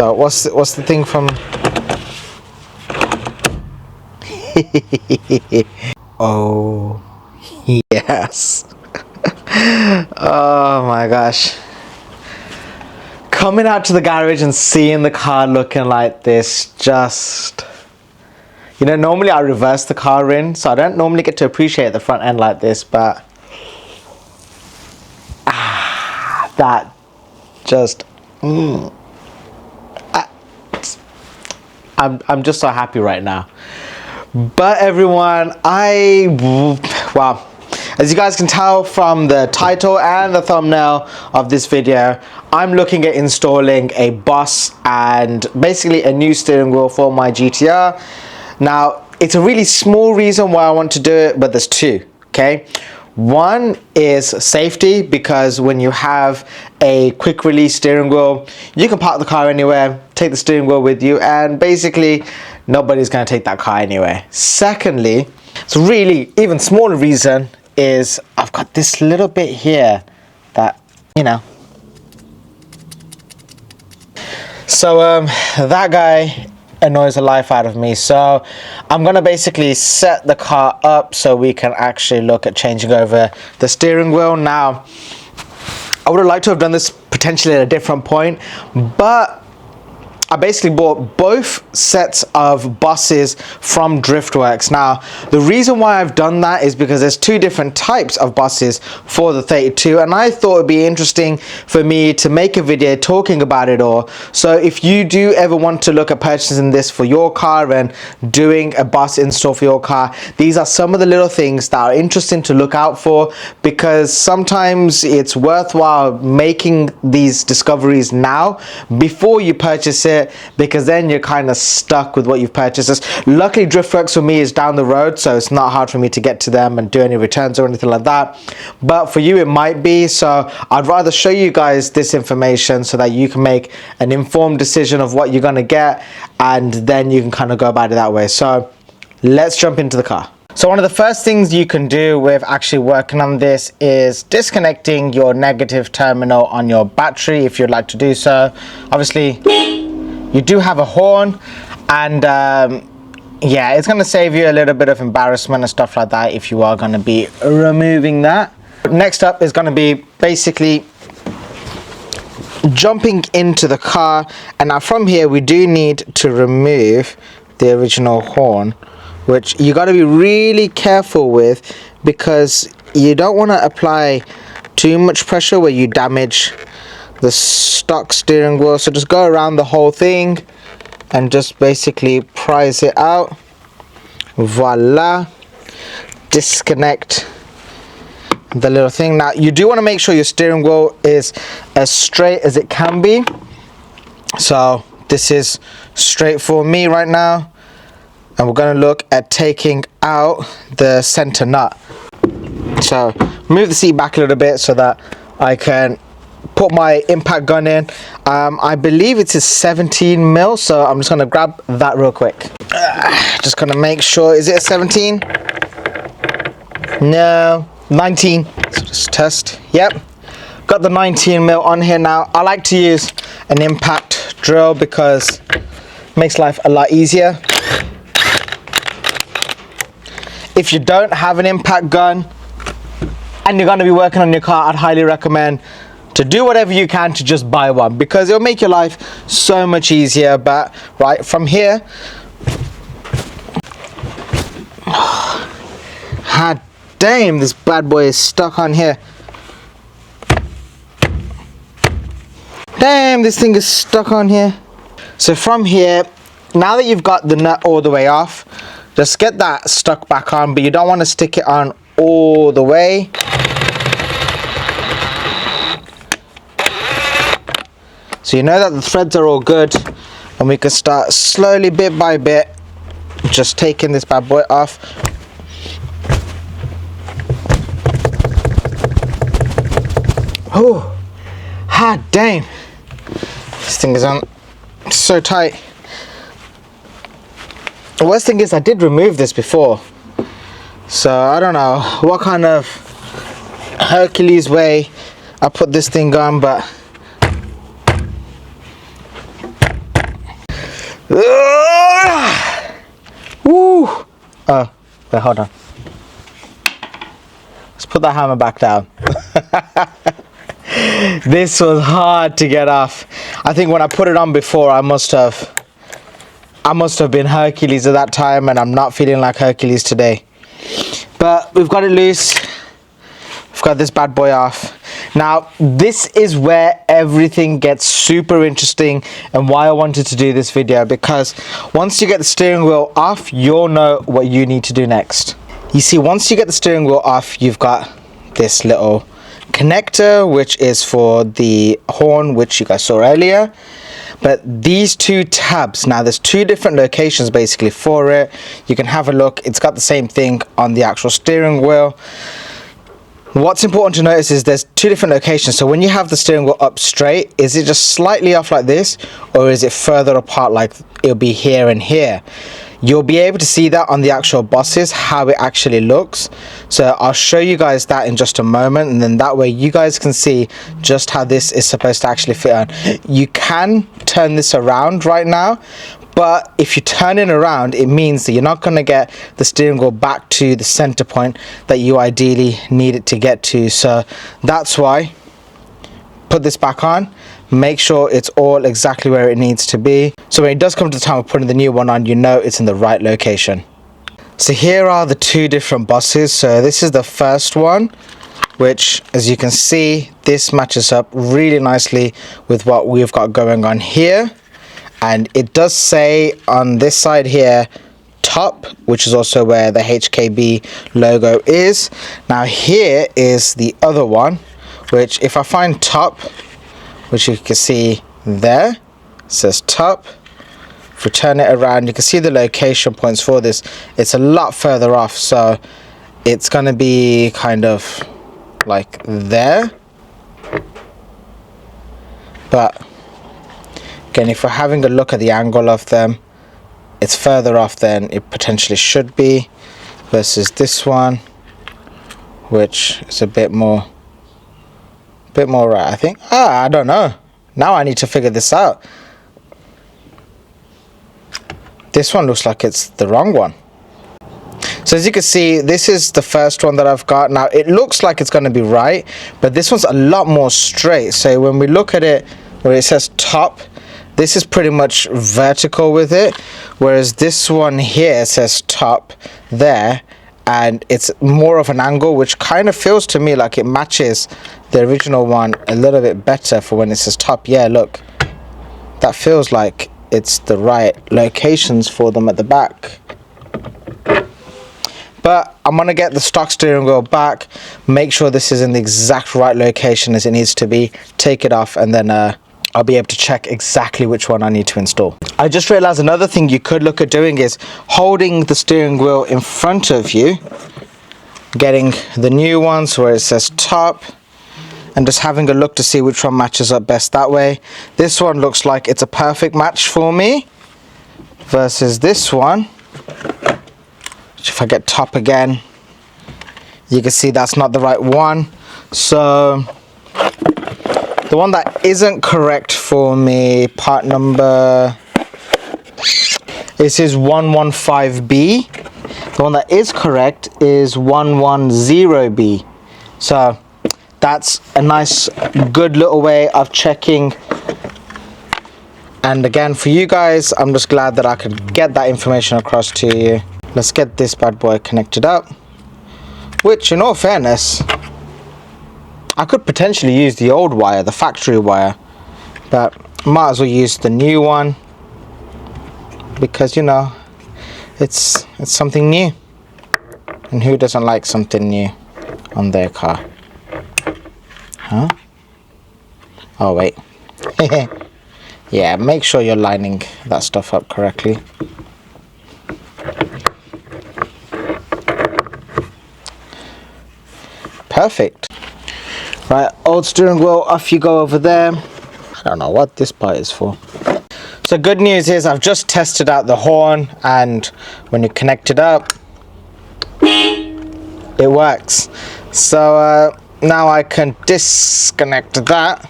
So what's the thing from? Oh yes. Oh my gosh. Coming out to the garage and seeing the car looking like this, just, you know, normally I reverse the car in, so I don't normally get to appreciate the front end like this, but that just I'm just so happy right now. But everyone, wow, as you guys can tell from the title and the thumbnail of this video, I'm looking at installing a bus and basically a new steering wheel for my GTR. Now, it's a really small reason why I want to do it, but there's two, okay? One is safety, because when you have a quick release steering wheel, you can park the car anywhere, take the steering wheel with you, and basically nobody's going to take that car anywhere. Secondly, it's a really even smaller reason is I've got this little bit here that, you know. So that guy annoys the life out of me, so I'm gonna basically set the car up so we can actually look at changing over the steering wheel. Now, I would have liked to have done this potentially at a different point, but I basically bought both sets of buses from Driftworks. Now, the reason why I've done that is because there's two different types of buses for the 32, and I thought it'd be interesting for me to make a video talking about it all. So if you do ever want to look at purchasing this for your car and doing a bus install for your car, these are some of the little things that are interesting to look out for, because sometimes it's worthwhile making these discoveries now before you purchase it, because then you're kind of stuck with what you've purchased. Luckily, Driftworks for me is down the road, so it's not hard for me to get to them and do any returns or anything like that. But for you, it might be. So I'd rather show you guys this information so that you can make an informed decision of what you're going to get, and then you can kind of go about it that way. So let's jump into the car. So one of the first things you can do with actually working on this is disconnecting your negative terminal on your battery, if you'd like to do so. Obviously, you do have a horn, and yeah, it's going to save you a little bit of embarrassment and stuff like that if you are going to be removing that. Next up is going to be basically jumping into the car, and now from here we do need to remove the original horn, which you got to be really careful with, because you don't want to apply too much pressure where you damage the stock steering wheel. So just go around the whole thing and just basically prise it out. Voila. Disconnect the little thing. Now, you do want to make sure your steering wheel is as straight as it can be. So this is straight for me right now, and we're going to look at taking out the center nut. So move the seat back a little bit so that I can put my impact gun in. I believe it's a 17 mil, so I'm just going to grab that real quick. Just going to make sure, is it a 17? No, 19. So just test. Yep, got the 19 mil on here. Now, I like to use an impact drill because it makes life a lot easier. If you don't have an impact gun and you're going to be working on your car, I'd highly recommend to do whatever you can to just buy one, because it'll make your life so much easier. But right from here, ah, damn, this bad boy is stuck on here. Damn, this thing is stuck on here. So from here, now that you've got the nut all the way off, just get that stuck back on, but you don't want to stick it on all the way. So you know that the threads are all good, and we can start slowly, bit by bit, just taking this bad boy off. Oh, hot damn, this thing is on so tight. The worst thing is I did remove this before, so I don't know what kind of Hercules way I put this thing on, but Woo! Oh, wait, hold on. Let's put the hammer back down. This was hard to get off. I think when I put it on before, I must have been Hercules at that time, and I'm not feeling like Hercules today. But we've got it loose. We've got this bad boy off. Now, this is where everything gets super interesting and why I wanted to do this video, because once you get the steering wheel off, you'll know what you need to do next. You see, once you get the steering wheel off, you've got this little connector, which is for the horn, which you guys saw earlier. But these two tabs, now there's two different locations basically for it. You can have a look. It's got the same thing on the actual steering wheel. What's important to notice is there's two different locations. So when you have the steering wheel up straight, is it just slightly off like this, or is it further apart like it'll be here and here? You'll be able to see that on the actual bosses, how it actually looks. So I'll show you guys that in just a moment, and then that way you guys can see just how this is supposed to actually fit on. You can turn this around right now, but if you turn it around, it means that you're not going to get the steering wheel back to the center point that you ideally need it to get to. So that's why, put this back on, make sure it's all exactly where it needs to be. So when it does come to the time of putting the new one on, you know it's in the right location. So here are the two different buses. So this is the first one, which, as you can see, this matches up really nicely with what we've got going on here. And it does say on this side here, top, which is also where the HKB logo is. Now here is the other one, which if I find top, which you can see there, it says top. If we turn it around, you can see the location points for this. It's a lot further off, so it's going to be kind of like there. But again, if we're having a look at the angle of them, it's further off than it potentially should be, versus this one, which is a bit more right, I think. I don't know. Now I need to figure this out. This one looks like it's the wrong one. So as you can see, this is the first one that I've got. Now it looks like it's going to be right, but this one's a lot more straight. So when we look at it where it says top, this is pretty much vertical with it, whereas this one here says top there, and it's more of an angle, which kind of feels to me like it matches the original one a little bit better for when it says top. Yeah, look, that feels like it's the right locations for them at the back. But I'm gonna get the stock steering wheel back, make sure this is in the exact right location as it needs to be, take it off, and then I'll be able to check exactly which one I need to install. I just realized another thing you could look at doing is holding the steering wheel in front of you, getting the new ones where it says top, and just having a look to see which one matches up best that way. This one looks like it's a perfect match for me, versus this one, which if I get top again, you can see that's not the right one. So the one that isn't correct for me, part number, this is 115B. The one that is correct is 110B. So that's a nice, good little way of checking. And again, for you guys, I'm just glad that I could get that information across to you. Let's get this bad boy connected up, which in all fairness, I could potentially use the old wire, the factory wire, but might as well use the new one, because you know, it's something new, and who doesn't like something new on their car? Huh? Oh wait. Yeah, make sure you're lining that stuff up correctly. Perfect. Right, old steering wheel, off you go over there. I don't know what this part is for. So good news is I've just tested out the horn, and when you connect it up, it works. So now I can disconnect that.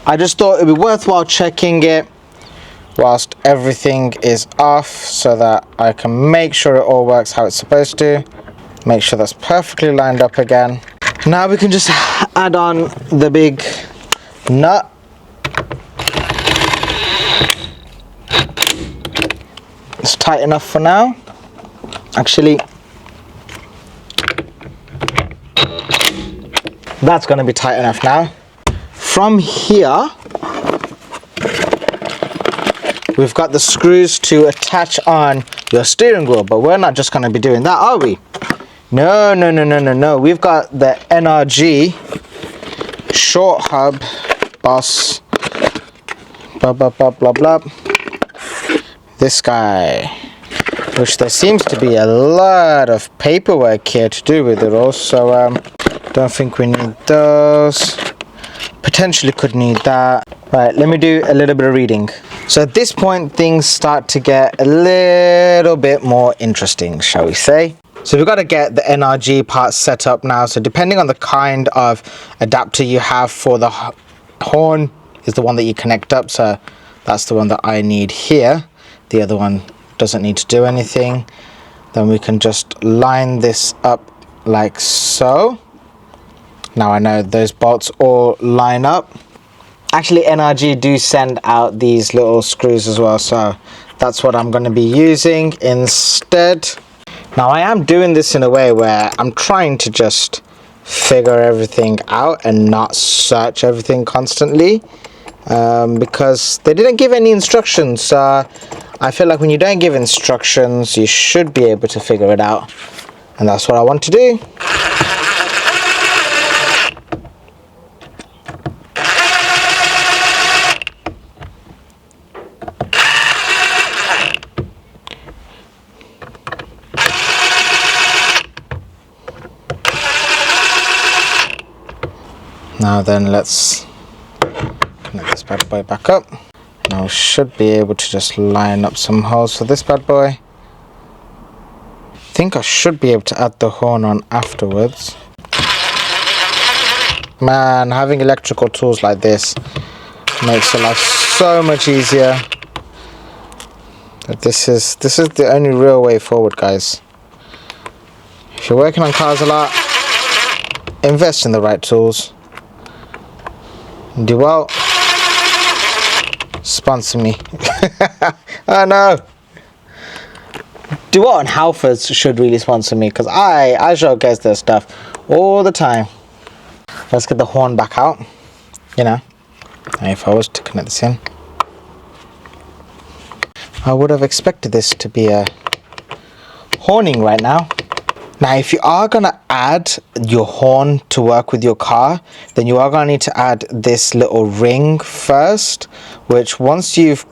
I just thought it'd be worthwhile checking it whilst everything is off so that I can make sure it all works how it's supposed to. Make sure that's perfectly lined up again. Now we can just add on the big nut. It's tight enough for now. Actually, that's going to be tight enough now. From here, we've got the screws to attach on your steering wheel, but we're not just going to be doing that, are we? No, no, no, no, no, no. We've got the NRG short hub boss, blah, blah, blah, blah, blah. This guy, which there seems to be a lot of paperwork here to do with it all, so don't think we need those. Potentially could need that. Right, let me do a little bit of reading. So at this point, things start to get a little bit more interesting, shall we say. So we've got to get the NRG part set up now. So depending on the kind of adapter you have for the horn is the one that you connect up. So that's the one that I need here. The other one doesn't need to do anything. Then we can just line this up like so. Now I know those bolts all line up. Actually, NRG do send out these little screws as well, so that's what I'm going to be using instead. Now I am doing this in a way where I'm trying to just figure everything out and not search everything constantly, because they didn't give any instructions. I feel like when you don't give instructions, you should be able to figure it out, and that's what I want to do. Now then, let's connect this bad boy back up. Now we should be able to just line up some holes for this bad boy. I think I should be able to add the horn on afterwards. Man, having electrical tools like this makes your life so much easier. But this is the only real way forward, guys. If you're working on cars a lot, invest in the right tools. Do well. Sponsor me. Oh no. Duo and Halfords should really sponsor me, because I showcase their stuff all the time. Let's get the horn back out. You know, if I was to connect this in, I would have expected this to be a horning right now. Now, if you are going to add your horn to work with your car, then you are going to need to add this little ring first, which once you've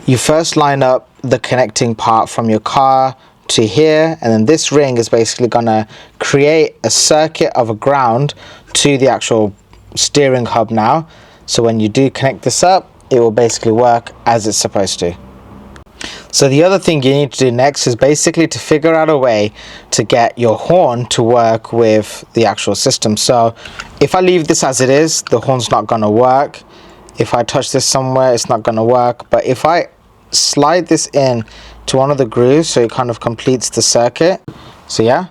you first line up the connecting part from your car to here, and then this ring is basically going to create a circuit of a ground to the actual steering hub now. So when you do connect this up, it will basically work as it's supposed to. So the other thing you need to do next is basically to figure out a way to get your horn to work with the actual system. So if I leave this as it is, the horn's not going to work. If I touch this somewhere, it's not going to work. But if I slide this in to one of the grooves, so it kind of completes the circuit. So yeah.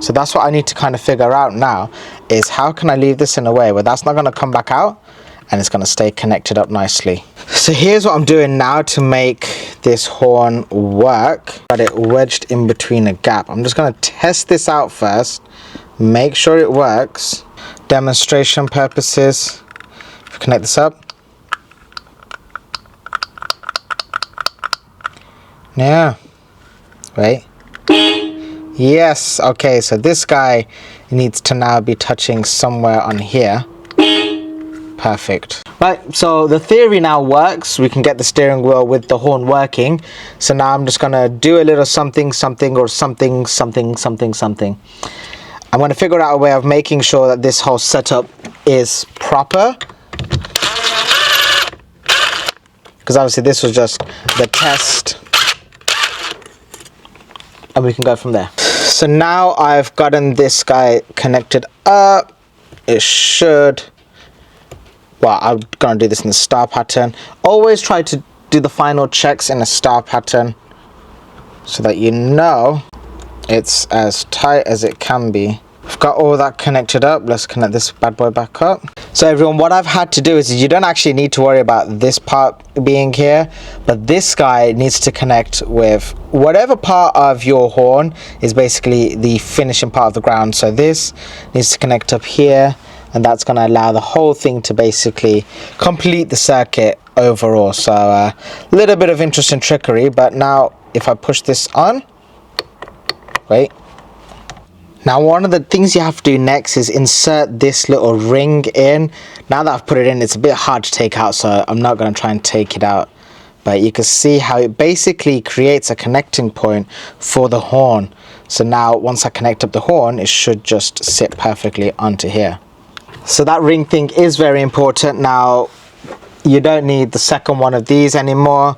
So that's what I need to kind of figure out now, is how can I leave this in a way where that's not going to come back out and it's going to stay connected up nicely. So here's what I'm doing now to make this horn work. Got it wedged in between a gap. I'm just going to test this out first, make sure it works. Demonstration purposes, connect this up. Yeah, wait. Yes, okay, so this guy needs to now be touching somewhere on here. Perfect. Right, so the theory now works. We can get the steering wheel with the horn working. So now I'm just gonna do a little something, something, or something, something, something, something. I'm gonna figure out a way of making sure that this whole setup is proper. Because obviously this was just the test. And we can go from there. So now I've gotten this guy connected up. It should well, I'm gonna do this in the star pattern. Always try to do the final checks in a star pattern so that you know it's as tight as it can be. I've got all that connected up. Let's connect this bad boy back up. So everyone, what I've had to do is you don't actually need to worry about this part being here, but this guy needs to connect with whatever part of your horn is basically the finishing part of the ground. So this needs to connect up here, and that's going to allow the whole thing to basically complete the circuit overall. So a little bit of interesting trickery, but now if I push this on, wait. Now one of the things you have to do next is insert this little ring in. Now that I've put it in, it's a bit hard to take out, so I'm not going to try and take it out. But you can see how it basically creates a connecting point for the horn. So now once I connect up the horn, it should just sit perfectly onto here. So that ring thing is very important. Now you don't need the second one of these anymore.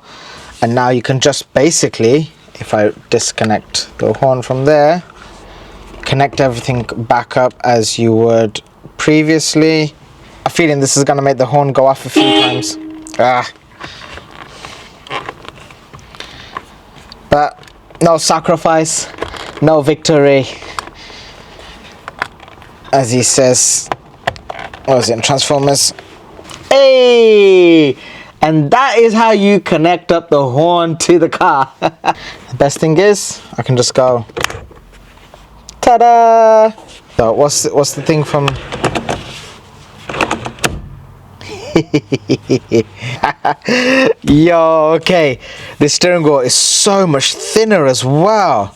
And now you can just basically, if I disconnect the horn from there, connect everything back up as you would previously. I'm feeling this is going to make the horn go off a few times. But no sacrifice, no victory. As he says, what was it in Transformers? Hey! And that is how you connect up the horn to the car. The best thing is, I can just go, ta-da! So what's the thing from? Yo, okay. This steering wheel is so much thinner as well.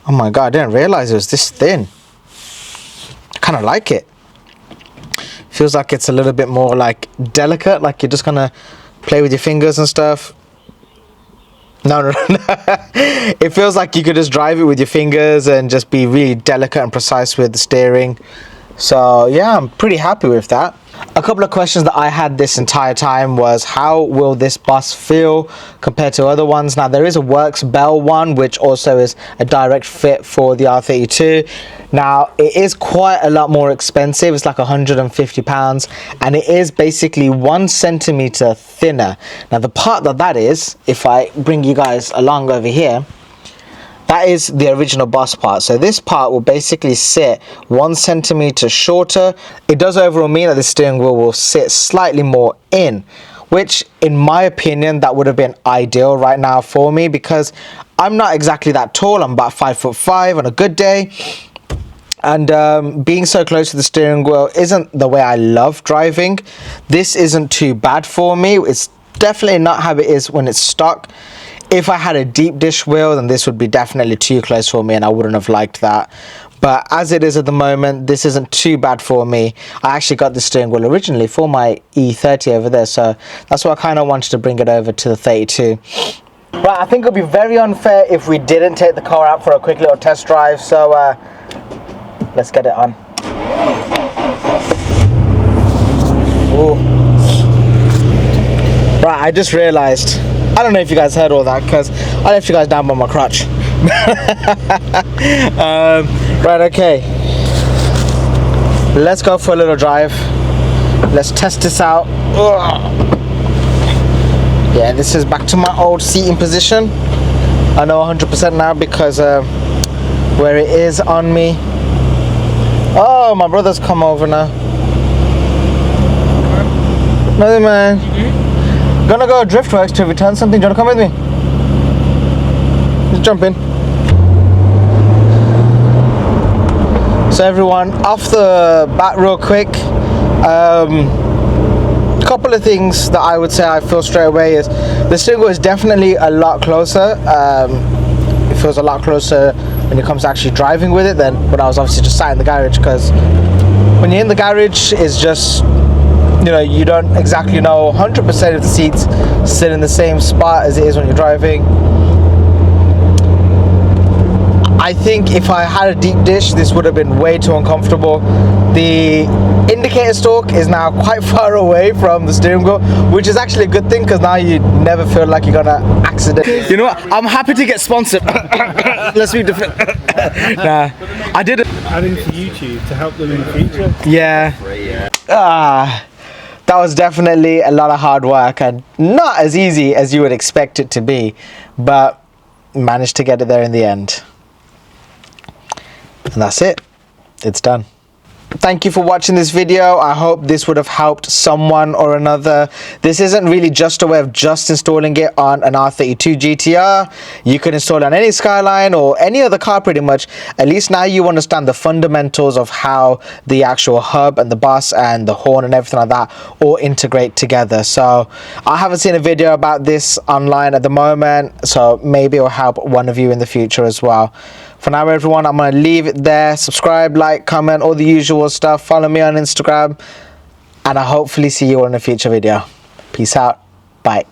Oh my god, I didn't realize it was this thin. I kind of like it. Feels like it's a little bit more like delicate, like you're just gonna play with your fingers and stuff. No. It feels like you could just drive it with your fingers and just be really delicate and precise with the steering. So yeah, I'm pretty happy with that. A couple of questions that I had this entire time was, how will this bus feel compared to other ones? Now there is a Works Bell one, which also is a direct fit for the R32. Now it is quite a lot more expensive. It's like £150, and it is basically 1 centimeter thinner. Now the part that is, if I bring you guys along over here, that is the original bus part. So this part will basically sit 1 centimeter shorter. It does overall mean that the steering wheel will sit slightly more in, which in my opinion, that would have been ideal right now for me, because I'm not exactly that tall. I'm about 5'5" on a good day. And being so close to the steering wheel isn't the way I love driving. This isn't too bad for me. It's definitely not how it is when it's stock. If I had a deep dish wheel, then this would be definitely too close for me, and I wouldn't have liked that. But as it is at the moment, this isn't too bad for me. I actually got the steering wheel originally for my E30 over there, so that's why I kind of wanted to bring it over to the 32. Right, I think it would be very unfair if we didn't take the car out for a quick little test drive, so let's get it on. Ooh. Right, I just realized, I don't know if you guys heard all that because I left you guys down by my crotch. Right, okay. Let's go for a little drive. Let's test this out. Ugh. Yeah, this is back to my old seating position. I know 100% now because where it is on me. Oh, my brother's come over now. Nothing, man. Gonna go Driftworks to return something. Do you wanna come with me? Just jump in. So everyone, off the bat real quick, couple of things that I would say I feel straight away is the steering wheel is definitely a lot closer. It feels a lot closer when it comes to actually driving with it than when I was obviously just sat in the garage, because when you're in the garage, it's just, you know, you don't exactly know 100% of the seats sit in the same spot as it is when you're driving. I think if I had a deep dish, this would have been way too uncomfortable. The indicator stalk is now quite far away from the steering wheel, which is actually a good thing because now you never feel like you're gonna accident. You know what? I'm happy to get sponsored. Let's be different. Nah, I did it. Adding to YouTube to help them in the future. Yeah. that was definitely a lot of hard work and not as easy as you would expect it to be, but managed to get it there in the end. And that's it. It's done. Thank you for watching this video. I hope this would have helped someone or another. This isn't really just a way of just installing it on an R32 GTR. You could install it on any Skyline or any other car pretty much. At least now you understand the fundamentals of how the actual hub and the bus and the horn and everything like that all integrate together. So I haven't seen a video about this online at the moment, so maybe it'll help one of you in the future as well. For now, everyone, I'm going to leave it there. Subscribe, like, comment, all the usual stuff. Follow me on Instagram. And I'll hopefully see you all in a future video. Peace out. Bye.